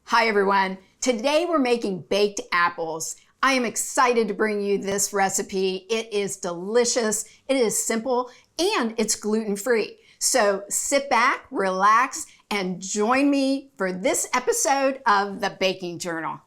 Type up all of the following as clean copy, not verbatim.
Hi everyone. Today we're making baked apples. I am excited to bring you this recipe. It is delicious, it is simple, and it's gluten-free. So sit back, relax, and join me for this episode of the Baking Journal.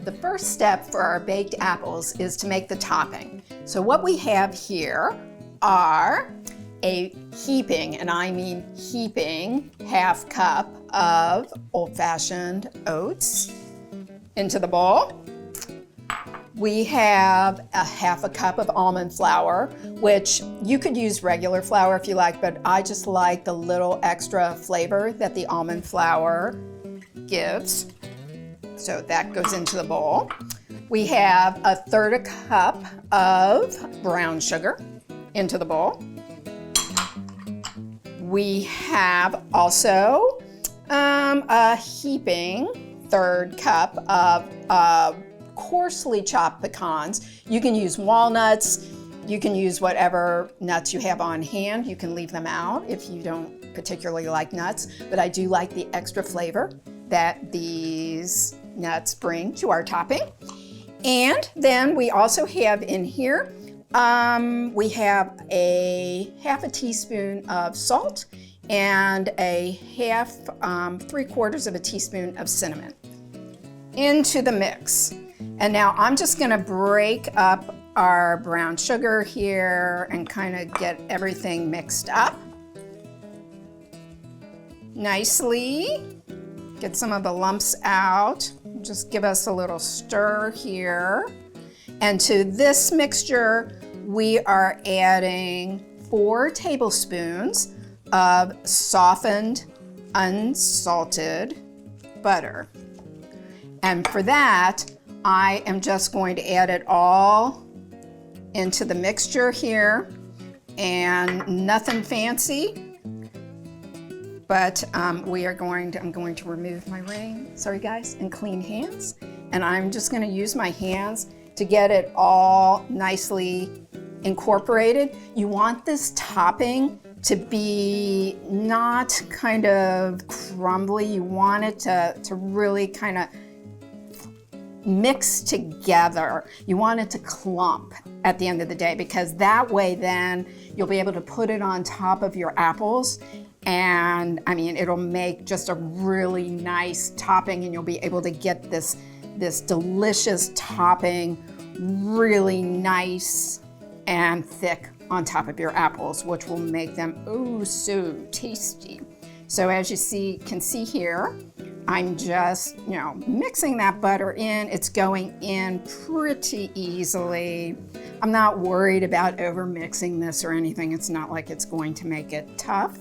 The first step for our baked apples is to make the topping. So what we have here are a heaping, and I mean heaping, half cup of old-fashioned oats into the bowl. We have a half a cup of almond flour, which you could use regular flour if you like, but I just like the little extra flavor that the almond flour gives. So that goes into the bowl. We have a third a cup of brown sugar into the bowl. We have also a heaping third cup of coarsely chopped pecans. You can use walnuts. You can use whatever nuts you have on hand. You can leave them out if you don't particularly like nuts, but I do like the extra flavor that these nuts bring to our topping. And then we also have in here, we have a half a teaspoon of salt and a half, 3/4 of a teaspoon of cinnamon into the mix. And now I'm just gonna break up our brown sugar here and kind of get everything mixed up nicely. Get some of the lumps out. Just give us a little stir here. And to this mixture, we are adding 4 tablespoons of softened, unsalted butter. And for that, I am just going to add it all into the mixture here, and nothing fancy. But I'm going to remove my ring, sorry guys, and clean hands. And I'm just gonna use my hands to get it all nicely incorporated. You want this topping to be not kind of crumbly. You want it to really kind of mix together. You want it to clump at the end of the day, because that way then you'll be able to put it on top of your apples. And I mean, it'll make just a really nice topping, and you'll be able to get this delicious topping really nice and thick on top of your apples, which will make them oh so tasty. So as you can see here, I'm just, mixing that butter in. It's going in pretty easily. I'm not worried about over mixing this or anything. It's not like it's going to make it tough.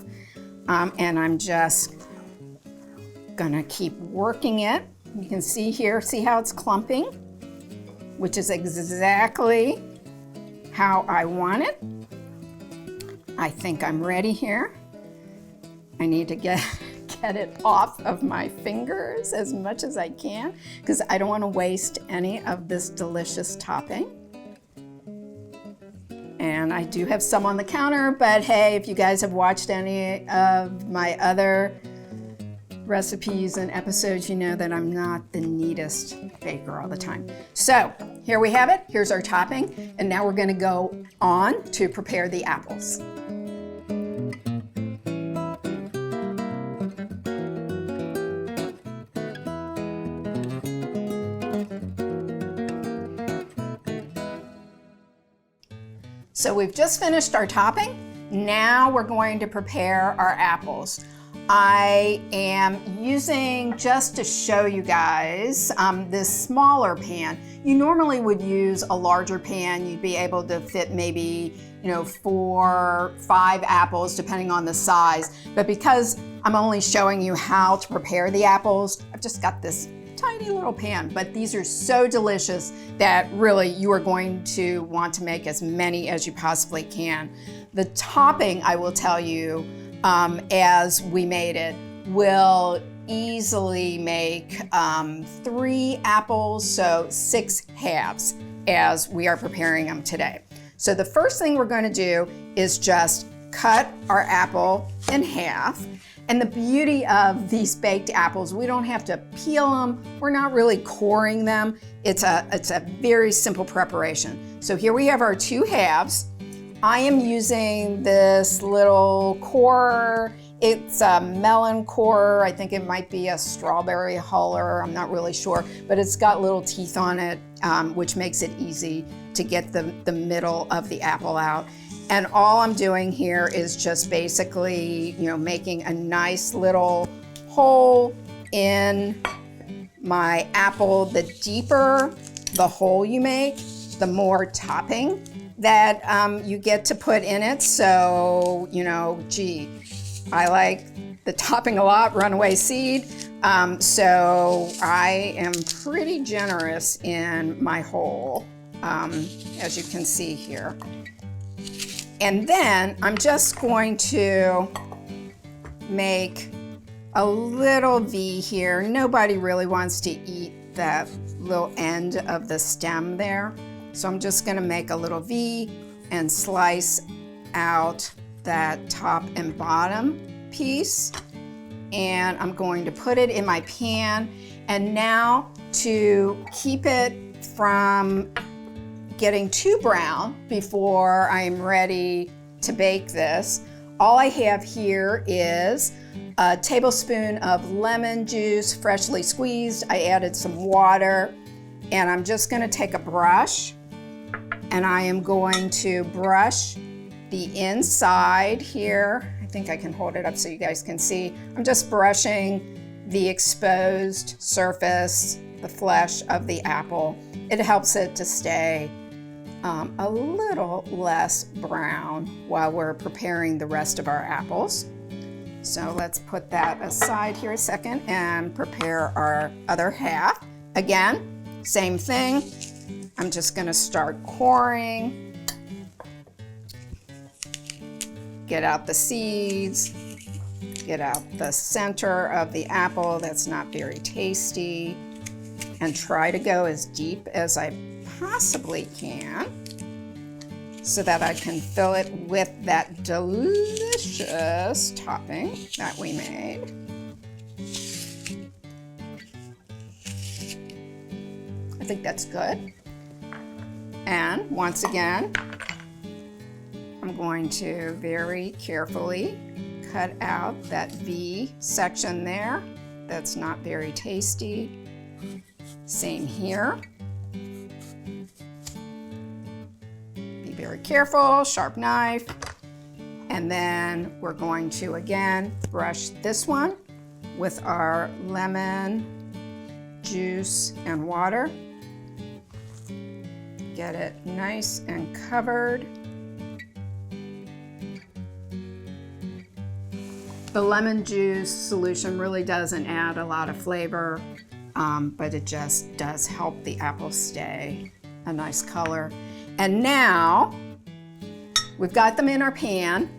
And I'm just gonna keep working it. You can see here, see how it's clumping, which is exactly how I want it. I think I'm ready here. I need to get it off of my fingers as much as I can, because I don't want to waste any of this delicious topping. And I do have some on the counter, but hey, if you guys have watched any of my other recipes and episodes, you know that I'm not the neatest baker all the time. So here we have it. Here's our topping. And now we're gonna go on to prepare the apples. So we've just finished our topping. Now we're going to prepare our apples. I am using, just to show you guys, this smaller pan. You normally would use a larger pan. You'd be able to fit maybe, 4, 5 apples, depending on the size. But because I'm only showing you how to prepare the apples, I've just got this tiny little pan, but these are so delicious that really you are going to want to make as many as you possibly can. The topping, I will tell you, as we made it, will easily make 3 apples, so 6 halves as we are preparing them today. So the first thing we're going to do is just cut our apple in half. And the beauty of these baked apples, we don't have to peel them. We're not really coring them. It's a very simple preparation. So here we have our 2 halves. I am using this little core. It's a melon core. I think it might be a strawberry huller. I'm not really sure, but it's got little teeth on it, which makes it easy to get the middle of the apple out. And all I'm doing here is just basically, making a nice little hole in my apple. The deeper the hole you make, the more topping that you get to put in it. So, I like the topping a lot, runaway seed. So I am pretty generous in my hole, as you can see here. And then I'm just going to make a little V here. Nobody really wants to eat that little end of the stem there. So I'm just gonna make a little V and slice out that top and bottom piece. And I'm going to put it in my pan. And now to keep it from getting too brown before I'm ready to bake this, all I have here is a tablespoon of lemon juice, freshly squeezed. I added some water, and I'm just gonna take a brush, and I am going to brush the inside here. I think I can hold it up so you guys can see. I'm just brushing the exposed surface, the flesh of the apple. It helps it to stay a little less brown while we're preparing the rest of our apples. So let's put that aside here a second and prepare our other half. Again, same thing. I'm just gonna start coring. Get out the seeds, get out the center of the apple that's not very tasty, and try to go as deep as I possibly can so that I can fill it with that delicious topping that we made. I think that's good. And once again, I'm going to very carefully cut out that V section there. That's not very tasty. Same here. Be very careful, sharp knife. And then we're going to again brush this one with our lemon juice and water. Get it nice and covered. The lemon juice solution really doesn't add a lot of flavor, but it just does help the apple stay a nice color. And now we've got them in our pan.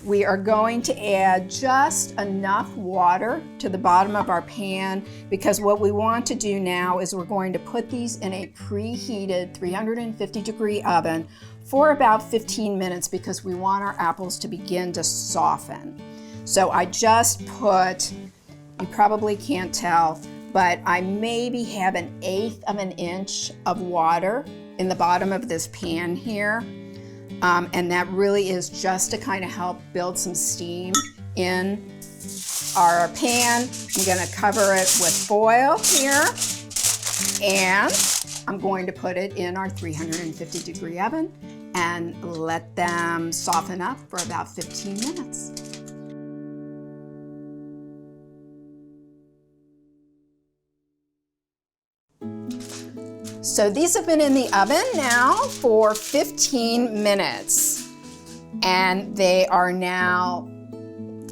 We are going to add just enough water to the bottom of our pan, because what we want to do now is we're going to put these in a preheated 350-degree oven for about 15 minutes because we want our apples to begin to soften. So I just put, you probably can't tell, but I maybe have 1/8 of an inch of water in the bottom of this pan here. And that really is just to kind of help build some steam in our pan. I'm gonna cover it with foil here, and I'm going to put it in our 350-degree oven and let them soften up for about 15 minutes. So these have been in the oven now for 15 minutes, and they are now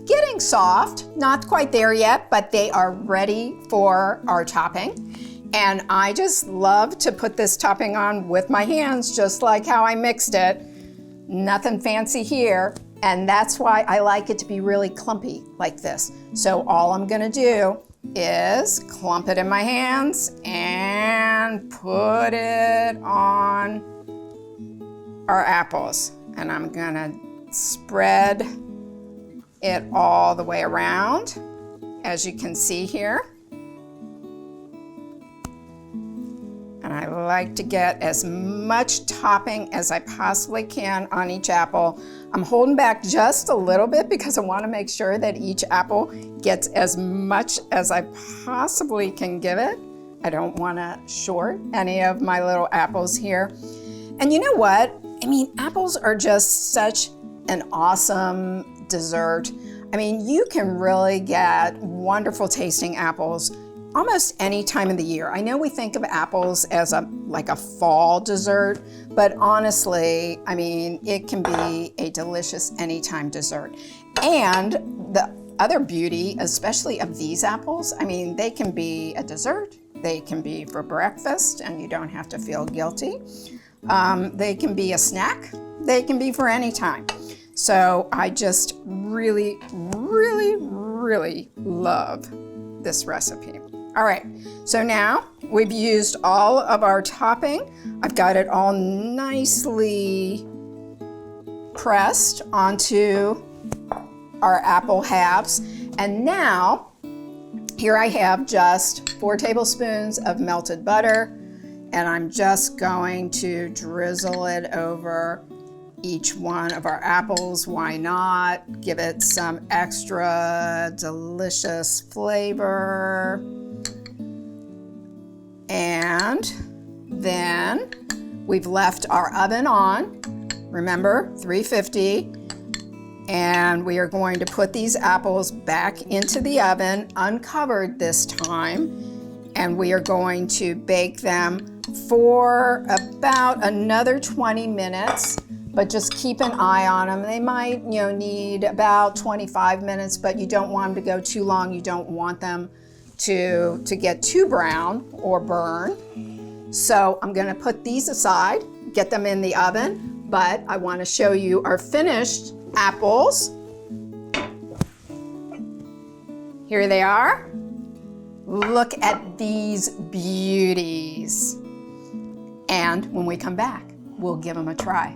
getting soft, not quite there yet, but they are ready for our topping. And I just love to put this topping on with my hands, just like how I mixed it. Nothing fancy here. And that's why I like it to be really clumpy like this. So all I'm gonna do is clump it in my hands and put it on our apples. And I'm gonna spread it all the way around, as you can see here. And I like to get as much topping as I possibly can on each apple. I'm holding back just a little bit because I want to make sure that each apple gets as much as I possibly can give it. I don't want to short any of my little apples here. And you know what? I mean, apples are just such an awesome dessert. I mean, you can really get wonderful tasting apples almost any time of the year. I know we think of apples as like a fall dessert, but honestly, I mean, it can be a delicious anytime dessert. And the other beauty, especially of these apples, I mean, they can be a dessert, they can be for breakfast, and you don't have to feel guilty. They can be a snack, they can be for any time. So I just really, really, really love this recipe. All right, so now we've used all of our topping. I've got it all nicely pressed onto our apple halves. And now, here I have just 4 tablespoons of melted butter, and I'm just going to drizzle it over each one of our apples. Why not? Give it some extra delicious flavor. And then we've left our oven on, remember, 350, and we are going to put these apples back into the oven, uncovered this time, and we are going to bake them for about another 20 minutes, but just keep an eye on them. They might, need about 25 minutes, but you don't want them to go too long. You don't want them to get too brown or burn. So I'm gonna put these aside, get them in the oven, but I wanna show you our finished apples. Here they are. Look at these beauties. And when we come back, we'll give them a try.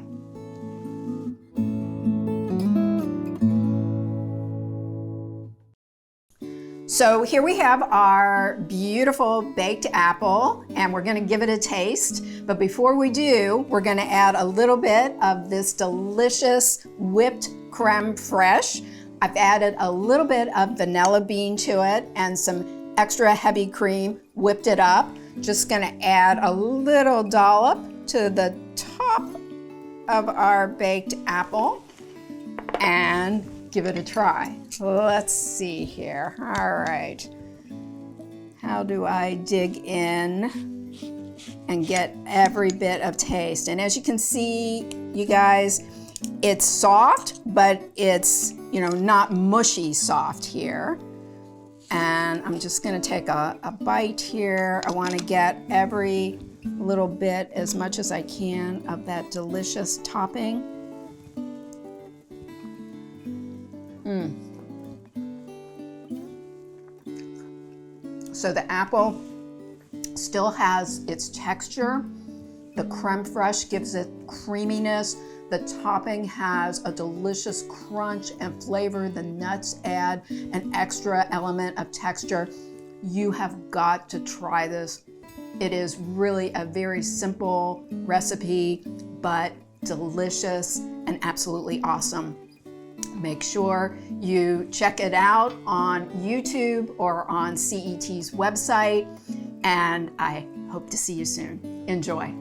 So here we have our beautiful baked apple, and we're gonna give it a taste. But before we do, we're gonna add a little bit of this delicious whipped crème fraîche. I've added a little bit of vanilla bean to it and some extra heavy cream, whipped it up. Just gonna add a little dollop to the top of our baked apple and give it a try. Let's see here. All right. How do I dig in and get every bit of taste? And as you can see, you guys, it's soft, but it's, not mushy soft here. And I'm just gonna take a bite here. I wanna get every little bit, as much as I can, of that delicious topping. So the apple still has its texture. The crème fraîche gives it creaminess. The topping has a delicious crunch and flavor. The nuts add an extra element of texture. You have got to try this. It is really a very simple recipe, but delicious and absolutely awesome. Make sure you check it out on YouTube or on CET's website, and I hope to see you soon. Enjoy.